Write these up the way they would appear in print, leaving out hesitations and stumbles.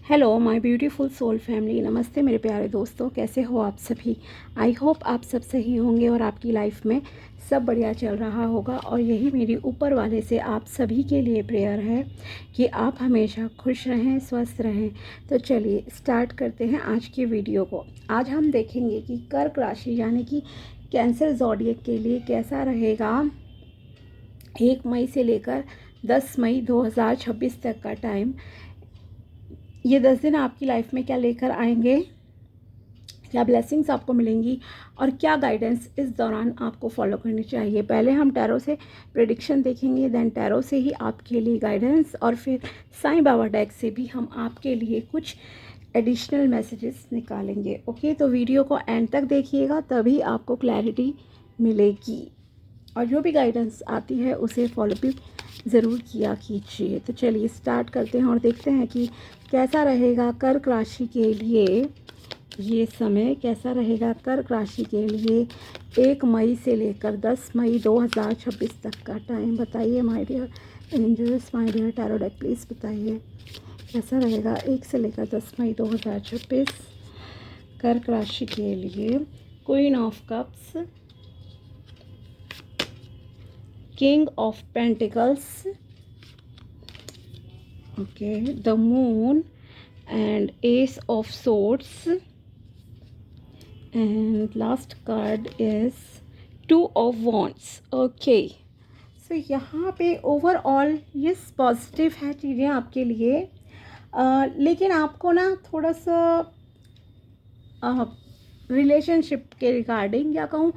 Hello my beautiful soul family, नमस्ते मेरे प्यारे दोस्तों। कैसे हो आप सभी? आई होप आप सब सही होंगे और आपकी लाइफ में सब बढ़िया चल रहा होगा। और यही मेरी ऊपर वाले से आप सभी के लिए प्रेयर है कि आप हमेशा खुश रहें, स्वस्थ रहें। तो चलिए स्टार्ट करते हैं आज की वीडियो को। आज हम देखेंगे कि कर्क राशि यानी कि कैंसर ज़ोडिएक के लिए कैसा रहेगा 1 मई से लेकर 10 मई 2026 तक का टाइम। ये 10 दिन आपकी लाइफ में क्या लेकर आएंगे, क्या ब्लेसिंग्स आपको मिलेंगी और क्या गाइडेंस इस दौरान आपको फॉलो करनी चाहिए। पहले हम टैरो से प्रेडिक्शन देखेंगे, देन टैरो से ही आपके लिए गाइडेंस, और फिर साईं बाबा डेक से भी हम आपके लिए कुछ एडिशनल मैसेजेस निकालेंगे। ओके, तो वीडियो को एंड तक देखिएगा, तभी आपको क्लैरिटी मिलेगी और जो भी गाइडेंस आती है उसे फॉलो भी ज़रूर किया कीजिए। तो चलिए स्टार्ट करते हैं और देखते हैं कि कैसा रहेगा कर्क राशि के लिए ये समय, कैसा रहेगा कर्क राशि के लिए 1 मई से लेकर 10 मई 2026 तक का टाइम। बताइए my dear angels, my dear tarot deck, please बताइए कैसा रहेगा 1 से लेकर 10 मई 2026 कर्क राशि के लिए। Queen of cups, King of Pentacles, okay, the Moon, and Ace of Swords, and last card is Two of Wands. Okay, so यहाँ पे ओवरऑल ये पॉजिटिव है चीज़ें आपके लिए, लेकिन आपको ना थोड़ा सा रिलेशनशिप के रिगार्डिंग या कहूँ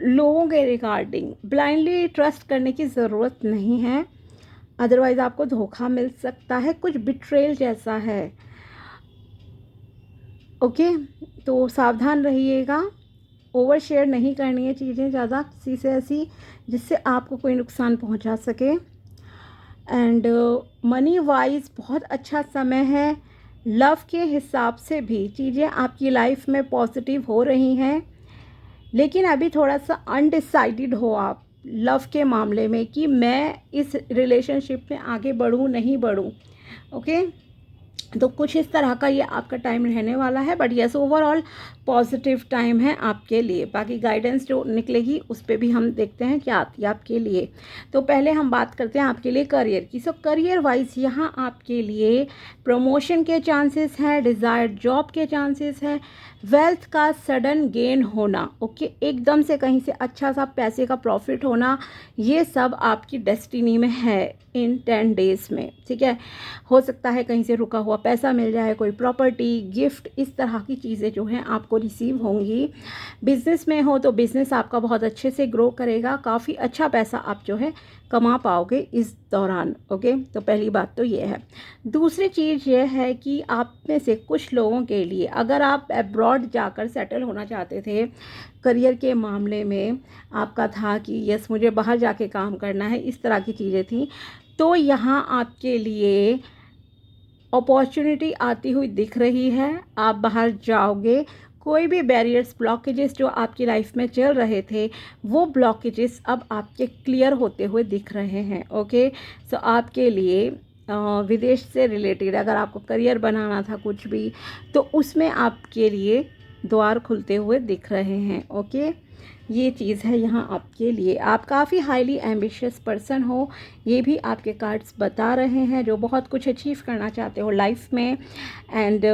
लोगों के रिगार्डिंग ब्लाइंडली ट्रस्ट करने की ज़रूरत नहीं है, अदरवाइज़ आपको धोखा मिल सकता है, कुछ बिट्रेल जैसा है। ओके, तो सावधान रहिएगा, ओवर शेयर नहीं करनी है चीज़ें ज़्यादा किसी से ऐसी जिससे आपको कोई नुकसान पहुंचा सके। एंड मनी वाइज बहुत अच्छा समय है। लव के हिसाब से भी चीज़ें आपकी लाइफ में पॉजिटिव हो रही हैं, लेकिन अभी थोड़ा सा अनडिसाइडेड हो आप लव के मामले में कि मैं इस रिलेशनशिप में आगे बढ़ूं नहीं बढ़ूं। ओके, तो कुछ इस तरह का ये आपका टाइम रहने वाला है, but yes overall positive time है आपके लिए। बाकी गाइडेंस जो निकलेगी उस पर भी हम देखते हैं क्या आती है आपके लिए। तो पहले हम बात करते हैं आपके लिए करियर की। सो करियर वाइज यहाँ आपके लिए प्रमोशन के चांसेस हैं, डिज़ायर्ड जॉब के चांसेस हैं, वेल्थ का सडन गेन होना, ओके, एकदम से कहीं से अच्छा सा पैसे का प्रॉफिट होना, ये सब आपकी डेस्टिनी में है इन 10 डेज़ में। ठीक है, हो सकता है कहीं से रुका हुआ पैसा मिल जाए, कोई प्रॉपर्टी, गिफ्ट, इस तरह की चीज़ें जो हैं आपको रिसीव होंगी। बिजनेस में हो तो बिजनेस आपका बहुत अच्छे से ग्रो करेगा, काफ़ी अच्छा पैसा आप जो है कमा पाओगे इस दौरान। ओके, तो पहली बात तो ये है। दूसरी चीज़ ये है कि आप में से कुछ लोगों के लिए अगर आप अब्रॉड जाकर सेटल होना चाहते थे, करियर के मामले में आपका था कि यस मुझे बाहर जाके काम करना है, इस तरह की चीज़ें थी, तो यहाँ आपके लिए अपॉर्चुनिटी आती हुई दिख रही है। आप बाहर जाओगे, कोई भी बैरियर्स, ब्लॉकेजेस जो आपकी लाइफ में चल रहे थे, वो ब्लॉकेजेस अब आपके क्लियर होते हुए दिख रहे हैं। ओके, सो आपके लिए विदेश से रिलेटेड अगर आपको करियर बनाना था कुछ भी, तो उसमें आपके लिए द्वार खुलते हुए दिख रहे हैं। ओके, ये चीज़ है यहाँ आपके लिए। आप काफ़ी हाईली एम्बिशियस पर्सन हो, ये भी आपके कार्ड्स बता रहे हैं, जो बहुत कुछ अचीव करना चाहते हो लाइफ में एंड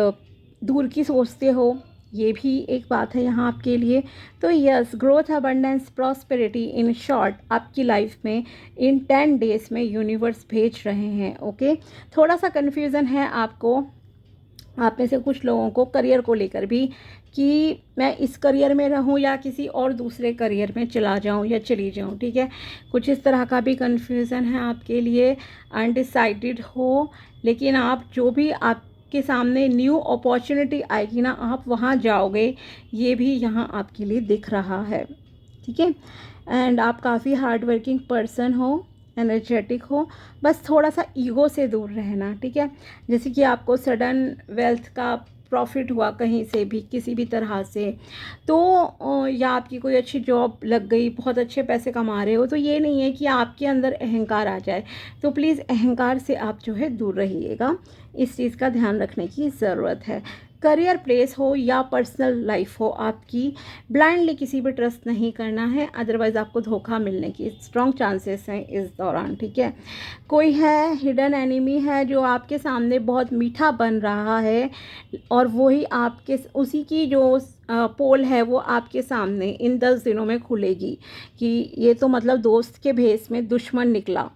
दूर की सोचते हो, ये भी एक बात है यहाँ आपके लिए। तो yes, growth, abundance, prosperity, in short आपकी लाइफ में इन 10 डेज़ में यूनिवर्स भेज रहे हैं। ओके, थोड़ा सा कन्फ्यूज़न है आपको, आप में से कुछ लोगों को करियर को लेकर भी कि मैं इस करियर में रहूं या किसी और दूसरे करियर में चला जाऊं या चली जाऊं। ठीक है, कुछ इस तरह का भी कन्फ्यूज़न है आपके लिए, अनडिसाइडेड हो, लेकिन आप जो भी आपके सामने न्यू अपॉर्चुनिटी आएगी ना, आप वहां जाओगे, ये भी यहाँ आपके लिए दिख रहा है। ठीक है, एंड आप काफ़ी हार्ड वर्किंग पर्सन हो, एनर्जेटिक हो, बस थोड़ा सा ईगो से दूर रहना। ठीक है, जैसे कि आपको सडन वेल्थ का प्रॉफिट हुआ कहीं से भी किसी भी तरह से, तो या आपकी कोई अच्छी जॉब लग गई, बहुत अच्छे पैसे कमा रहे हो, तो ये नहीं है कि आपके अंदर अहंकार आ जाए। तो प्लीज़ अहंकार से आप जो है दूर रहिएगा, इस चीज़ का ध्यान रखने की ज़रूरत है। करियर प्लेस हो या पर्सनल लाइफ हो आपकी, ब्लाइंडली किसी पे ट्रस्ट नहीं करना है, अदरवाइज़ आपको धोखा मिलने की स्ट्रॉन्ग चांसेस हैं इस दौरान, ठीक है। कोई है हिडन एनिमी है जो आपके सामने बहुत मीठा बन रहा है, और वही आपके उसी की जो पोल है वो आपके सामने इन 10 दिनों में खुलेगी कि ये तो मतलब दोस्त के भेस में दुश्मन निकला,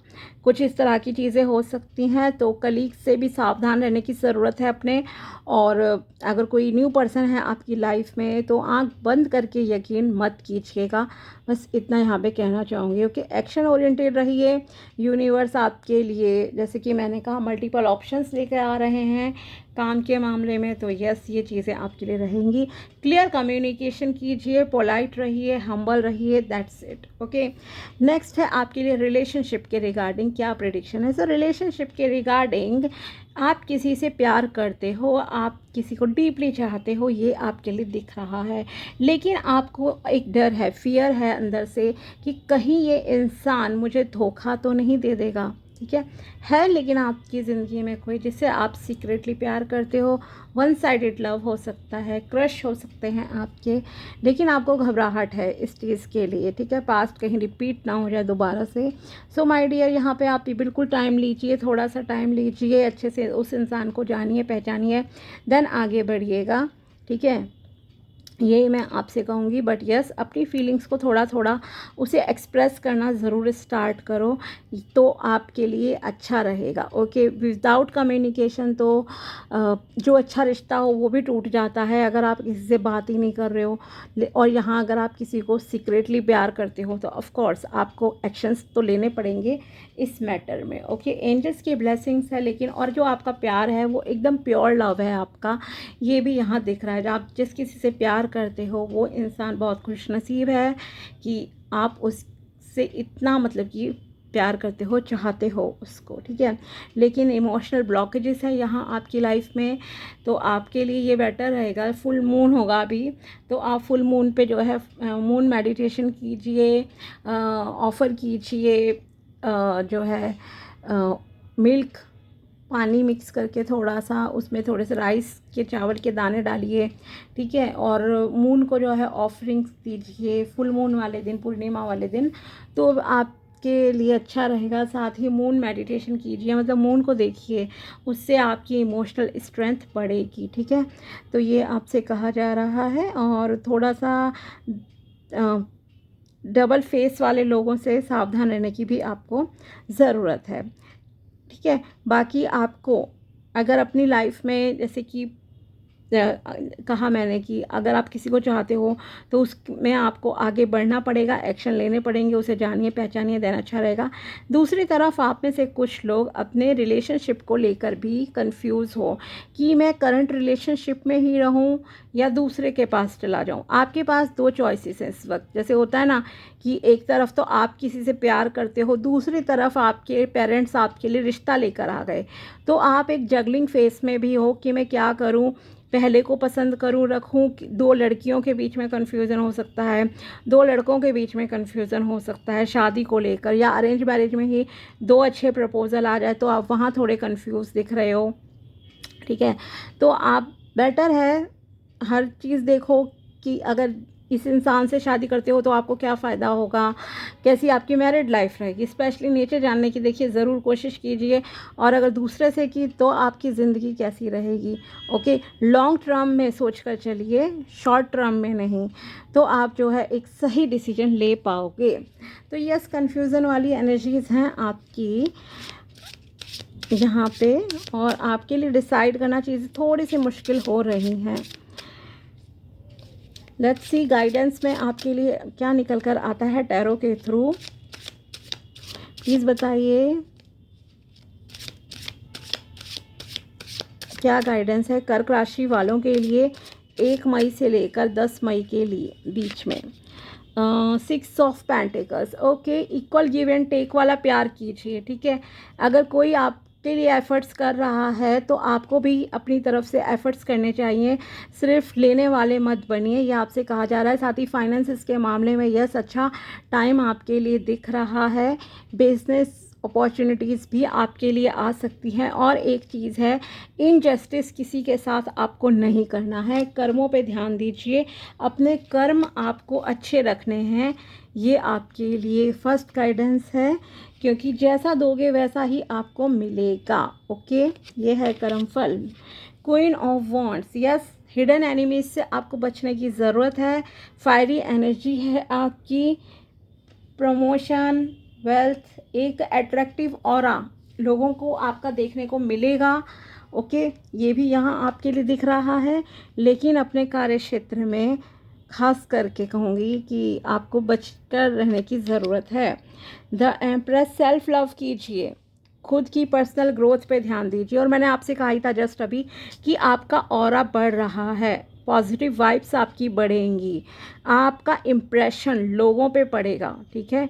कुछ इस तरह की चीज़ें हो सकती हैं। तो कलीग से भी सावधान रहने की ज़रूरत है अपने। और अगर कोई न्यू पर्सन है आपकी लाइफ में तो आंख बंद करके यकीन मत कीजिएगा, बस इतना यहाँ पे कहना चाहूँगी। ओके, एक्शन ओरिएंटेड रहिए। यूनिवर्स आपके लिए, जैसे कि मैंने कहा, मल्टीपल ऑप्शंस लेकर आ रहे हैं काम के मामले में, तो यस ये चीज़ें आपके लिए रहेंगी। क्लियर कम्युनिकेशन कीजिए, पोलाइट रहिए, हम्बल रहिए, दैट्स इट। ओके, नेक्स्ट है आपके लिए रिलेशनशिप के रिगार्डिंग क्या प्रेडिक्शन है। सो रिलेशनशिप के रिगार्डिंग, आप किसी से प्यार करते हो, आप किसी को डीपली चाहते हो, ये आपके लिए दिख रहा है, लेकिन आपको एक डर है, फियर है अंदर से कि कहीं ये इंसान मुझे धोखा तो नहीं दे देगा, ठीक है। लेकिन आपकी ज़िंदगी में कोई जिससे आप सीक्रेटली प्यार करते हो, वन साइडेड लव हो सकता है, क्रश हो सकते हैं आपके, लेकिन आपको घबराहट है इस चीज़ के लिए, ठीक है, पास्ट कहीं रिपीट ना हो जाए दोबारा से। सो माय डियर, यहाँ पे आप बिल्कुल टाइम लीजिए, थोड़ा सा टाइम लीजिए, अच्छे से उस इंसान को जानिए, पहचानिए, देन आगे बढ़िएगा, ठीक है। यही मैं आपसे कहूँगी। बट यस, अपनी फीलिंग्स को थोड़ा थोड़ा उसे एक्सप्रेस करना ज़रूर स्टार्ट करो, तो आपके लिए अच्छा रहेगा। ओके, विदाउट कम्युनिकेशन तो जो अच्छा रिश्ता हो वो भी टूट जाता है अगर आप किसी से बात ही नहीं कर रहे हो। और यहाँ अगर आप किसी को सीक्रेटली प्यार करते हो तो ऑफ कोर्स आपको एक्शंस तो लेने पड़ेंगे इस मैटर में। ओके, एंजल्स की ब्लेसिंग्स है, लेकिन और जो आपका प्यार है वो एकदम प्योर लव है आपका, ये भी यहाँ दिख रहा है। जब आप जिस किसी से प्यार करते हो वो इंसान बहुत खुशनसीब है कि आप उससे इतना मतलब कि प्यार करते हो, चाहते हो उसको, ठीक है। लेकिन इमोशनल ब्लॉकेजेस है यहाँ आपकी लाइफ में, तो आपके लिए ये बेटर रहेगा, फुल मून होगा अभी, तो आप फुल मून पे जो है मून मेडिटेशन कीजिए, ऑफ़र कीजिए जो है मिल्क पानी मिक्स करके थोड़ा सा, उसमें थोड़े से राइस के चावल के दाने डालिए, ठीक है। और मून को जो है ऑफरिंग्स दीजिए फुल मून वाले दिन, पूर्णिमा वाले दिन, तो आपके लिए अच्छा रहेगा। साथ ही मून मेडिटेशन कीजिए, मतलब मून को देखिए, उससे आपकी इमोशनल स्ट्रेंथ बढ़ेगी, ठीक है। तो ये आपसे कहा जा रहा है। और थोड़ा सा डबल फेस वाले लोगों से सावधान रहने की भी आपको ज़रूरत है, ठीक है। बाकी आपको अगर अपनी लाइफ में, जैसे कि कहा मैंने कि अगर आप किसी को चाहते हो तो उसमें आपको आगे बढ़ना पड़ेगा, एक्शन लेने पड़ेंगे, उसे जानिए, पहचानिए, देना अच्छा रहेगा। दूसरी तरफ आप में से कुछ लोग अपने रिलेशनशिप को लेकर भी कंफ्यूज हो कि मैं करंट रिलेशनशिप में ही रहूं या दूसरे के पास चला जाऊं। आपके पास दो चॉइसेस हैं इस वक्त। जैसे होता है ना कि एक तरफ तो आप किसी से प्यार करते हो, दूसरी तरफ आपके पेरेंट्स आपके लिए रिश्ता लेकर आ गए, तो आप एक जगलिंग फेस में भी हो कि मैं क्या करूं, पहले को पसंद करूं, रखूं। दो लड़कियों के बीच में कन्फ्यूज़न हो सकता है, दो लड़कों के बीच में कन्फ्यूज़न हो सकता है शादी को लेकर, या अरेंज मैरिज में ही दो अच्छे प्रपोजल आ जाए तो आप वहाँ थोड़े कन्फ्यूज़ दिख रहे हो, ठीक है। तो आप बेटर है हर चीज़ देखो कि अगर इस इंसान से शादी करते हो तो आपको क्या फ़ायदा होगा, कैसी आपकी मैरिड लाइफ रहेगी, स्पेशली नेचर जानने की देखिए ज़रूर कोशिश कीजिए। और अगर दूसरे से की तो आपकी ज़िंदगी कैसी रहेगी। ओके, लॉन्ग टर्म में सोच कर चलिए, शॉर्ट टर्म में नहीं, तो आप जो है एक सही डिसीजन ले पाओगे। तो यस, कन्फ्यूज़न वाली एनर्जीज़ हैं आपकी यहाँ पे, और आपके लिए डिसाइड करना चीज़ें थोड़ी सी मुश्किल हो रही हैं। लेट्स सी गाइडेंस में आपके लिए क्या निकल कर आता है टैरो के थ्रू, प्लीज़ बताइए क्या गाइडेंस है कर्क राशि वालों के लिए 1 मई से लेकर 10 मई के लिए बीच में। 6 of pentacles. Okay, equal give and take वाला प्यार कीजिए, ठीक है। अगर कोई आप के लिए एफ़र्ट्स कर रहा है तो आपको भी अपनी तरफ से एफ़र्ट्स करने चाहिए, सिर्फ लेने वाले मत बनिए, ये आपसे कहा जा रहा है। साथ ही फाइनेंसिस के मामले में यस अच्छा टाइम आपके लिए दिख रहा है, बिजनेस अपॉर्चुनिटीज़ भी आपके लिए आ सकती हैं। और एक चीज़ है, इनजस्टिस किसी के साथ आपको नहीं करना है, कर्मों पे ध्यान दीजिए, अपने कर्म आपको अच्छे रखने हैं, ये आपके लिए फर्स्ट गाइडेंस है, क्योंकि जैसा दोगे वैसा ही आपको मिलेगा। ओके, ये है कर्म फल। Queen of wands, yes hidden enemies से आपको बचने की ज़रूरत है, फायरी एनर्जी है आपकी, प्रमोशन, वेल्थ, एक अट्रैक्टिव ऑरा लोगों को आपका देखने को मिलेगा। ओके, ये भी यहाँ आपके लिए दिख रहा है, लेकिन अपने कार्य क्षेत्र में खास करके कहूँगी कि आपको बचकर रहने की ज़रूरत है। द एम्प्रेस, सेल्फ लव कीजिए, खुद की पर्सनल ग्रोथ पे ध्यान दीजिए। और मैंने आपसे कहा ही था जस्ट अभी कि आपका ऑरा बढ़ रहा है, पॉजिटिव वाइब्स आपकी बढ़ेंगी, आपका इम्प्रेशन लोगों पे पड़ेगा, ठीक है।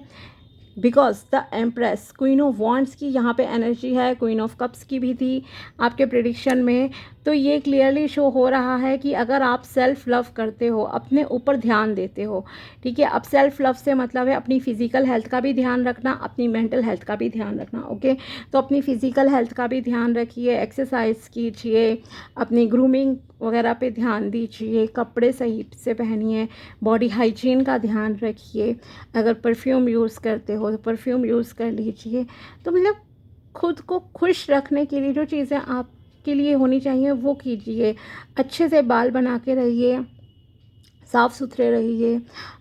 Because the empress, queen of wands की यहाँ पे एनर्जी है, क्वीन ऑफ कप्स की भी थी आपके प्रिडिक्शन में। तो ये क्लियरली शो हो रहा है कि अगर आप सेल्फ लव करते हो, अपने ऊपर ध्यान देते हो, ठीक है। अब सेल्फ लव से मतलब है अपनी फ़िज़िकल हेल्थ का भी ध्यान रखना, अपनी मेंटल हेल्थ का भी ध्यान रखना। ओके, तो अपनी फ़िज़िकल हेल्थ का भी ध्यान रखिए, एक्सरसाइज कीजिए, अपनी ग्रूमिंग वगैरह पे ध्यान दीजिए, कपड़े सही से पहनिए, बॉडी हाइजीन का ध्यान रखिए, अगर परफ्यूम यूज़ करते हो तो परफ्यूम यूज़ कर लीजिए। तो मतलब खुद को खुश रखने के लिए जो चीज़ें आपके लिए होनी चाहिए वो कीजिए, अच्छे से बाल बना के रहिए, साफ़ सुथरे रहिए,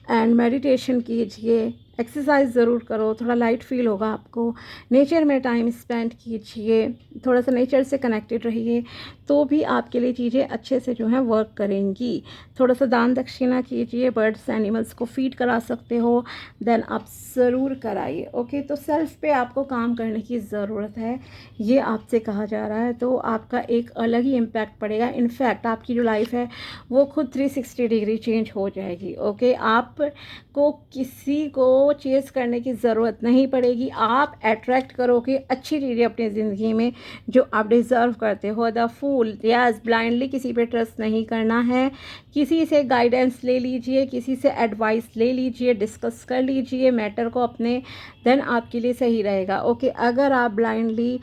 एंड मेडिटेशन कीजिए, एक्सरसाइज ज़रूर करो, थोड़ा लाइट फील होगा आपको, नेचर में टाइम स्पेंड कीजिए, थोड़ा सा नेचर से कनेक्टेड रहिए, तो भी आपके लिए चीज़ें अच्छे से जो है वर्क करेंगी। थोड़ा सा दान दक्षिणा कीजिए, बर्ड्स एनिमल्स को फीड करा सकते हो, देन आप ज़रूर कराइए। ओके, तो सेल्फ पे आपको काम करने की ज़रूरत है, ये आपसे कहा जा रहा है, तो आपका एक अलग ही इम्पैक्ट पड़ेगा। इनफैक्ट आपकी जो लाइफ है वो खुद 360 डिग्री चेंज हो जाएगी। ओके, आपको किसी को चेस करने की ज़रूरत नहीं पड़ेगी, आप अट्रैक्ट करोगे अच्छी चीज़ें अपनी ज़िंदगी में जो आप डिज़र्व करते हो। द फूल, यस, ब्लाइंडली किसी पे ट्रस्ट नहीं करना है, किसी से गाइडेंस ले लीजिए, किसी से एडवाइस ले लीजिए, डिस्कस कर लीजिए मैटर को अपने, देन आपके लिए सही रहेगा। ओके, अगर आप ब्लाइंडली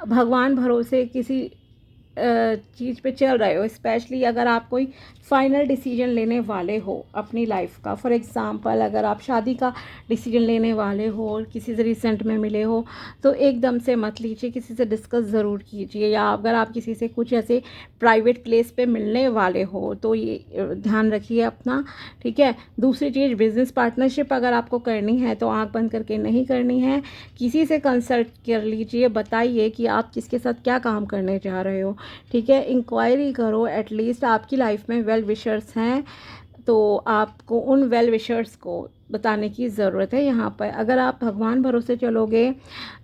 भगवान भरोसे किसी चीज़ पे चल रहे हो, स्पेशली अगर आप कोई फाइनल डिसीजन लेने वाले हो अपनी लाइफ का, फॉर एग्ज़ाम्पल अगर आप शादी का डिसीजन लेने वाले हो और किसी से रिसेंट में मिले हो, तो एकदम से मत लीजिए, किसी से डिस्कस ज़रूर कीजिए। या अगर आप किसी से कुछ ऐसे प्राइवेट प्लेस पे मिलने वाले हो तो ये ध्यान रखिए अपना, ठीक है। दूसरी चीज़, बिज़नेस पार्टनरशिप अगर आपको करनी है तो आँख बंद करके नहीं करनी है, किसी से कंसल्ट कर लीजिए, बताइए कि आप किसके साथ क्या काम करने जा रहे हो, ठीक है। इंक्वायरी करो, एटलीस्ट आपकी लाइफ में वेल विशर्स हैं तो आपको उन वेल विशर्स को बताने की ज़रूरत है यहाँ पर। अगर आप भगवान भरोसे चलोगे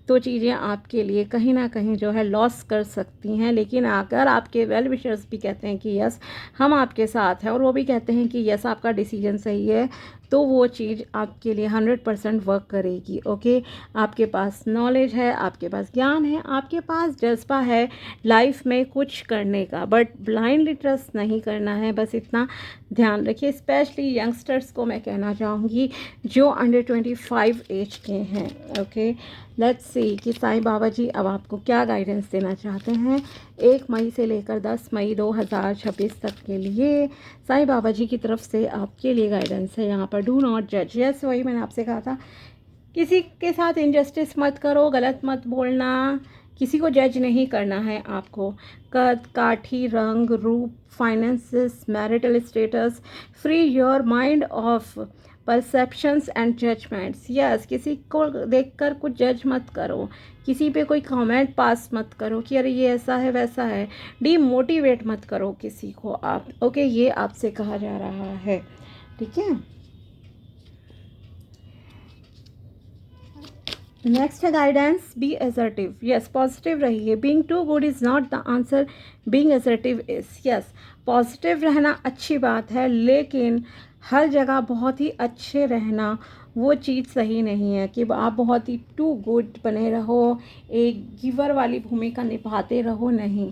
तो चीज़ें आपके लिए कहीं ना कहीं जो है लॉस कर सकती हैं, लेकिन अगर आपके वेल विशर्स भी कहते हैं कि यस हम आपके साथ हैं, और वो भी कहते हैं कि यस आपका डिसीजन सही है, तो वो चीज़ आपके लिए 100% वर्क करेगी। ओके, आपके पास नॉलेज है, आपके पास ज्ञान है, आपके पास जज्बा है लाइफ में कुछ करने का, बट ब्लाइंडली ट्रस्ट नहीं करना है, बस इतना ध्यान रखिए। स्पेशली यंगस्टर्स को मैं कहना चाहूँगी जो अंडर 25 एज के हैं। ओके, लेट्स सी कि साईं बाबा जी अब आपको क्या गाइडेंस देना चाहते हैं 1 मई से लेकर 10 मई 2026 तक के लिए। साईं बाबा जी की तरफ से आपके लिए गाइडेंस है यहाँ पर, डू नॉट जज। यस, वही मैंने आपसे कहा था, किसी के साथ इनजस्टिस मत करो, गलत मत बोलना, किसी को जज नहीं करना है आपको। कद काठी, रंग, रूप, finances, marital status, free your mind of perceptions and judgments. Yes, किसी को देखकर कुछ जज मत करो, किसी पे कोई कमेंट पास मत करो कि अरे ये ऐसा है वैसा है, डीमोटिवेट मत करो किसी को आप। ओके, ये आपसे कहा जा रहा है, ठीक है। नेक्स्ट है guidance, be assertive. Yes, positive रहिए, being too good is not the answer, being assertive is. Yes, positive रहना अच्छी बात है, लेकिन हर जगह बहुत ही अच्छे रहना वो चीज़ सही नहीं है कि आप बहुत ही टू गुड बने रहो, एक गिवर वाली भूमिका निभाते रहो, नहीं।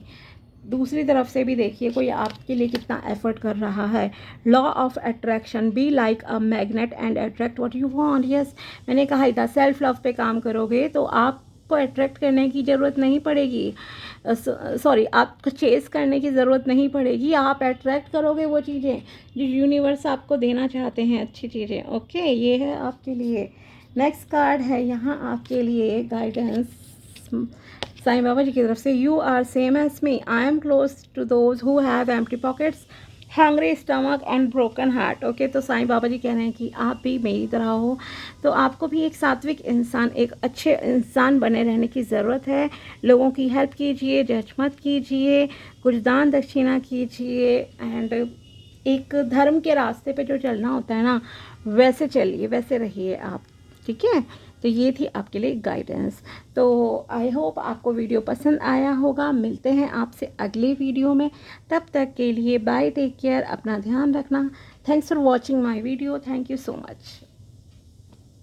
दूसरी तरफ से भी देखिए कोई आपके लिए कितना एफर्ट कर रहा है। Law of attraction, be like a magnet and attract what you want. Yes, मैंने कहा ही था, सेल्फ लव पे काम करोगे तो आपको अट्रैक्ट करने की ज़रूरत नहीं पड़ेगी, सॉरी, आपको चेस करने की ज़रूरत नहीं पड़ेगी, आप अट्रैक्ट करोगे वो चीज़ें जो यूनिवर्स आपको देना चाहते हैं, अच्छी चीज़ें। ओके, ये है आपके लिए। नेक्स्ट कार्ड है यहाँ आपके लिए गाइडेंस साईं बाबा जी की तरफ से। You are same age me, I am close to those who have empty pockets, hungry stomach and broken heart. Okay, तो साईं बाबा जी कह रहे हैं कि आप भी मेरी तरह हो, तो आपको भी एक सात्विक इंसान, एक अच्छे इंसान बने रहने की ज़रूरत है। लोगों की हेल्प कीजिए, जज मत कीजिए, कुछ दान दक्षिणा कीजिए, एंड एक धर्म के रास्ते पे जो चलना होता है ना, वैसे चलिए, वैसे रहिए आप, ठीक है। तो ये थी आपके लिए गाइडेंस। तो आई होप आपको वीडियो पसंद आया होगा। मिलते हैं आपसे अगले वीडियो में, तब तक के लिए बाय, टेक केयर, अपना ध्यान रखना। Thanks for watching my video, thank you so much.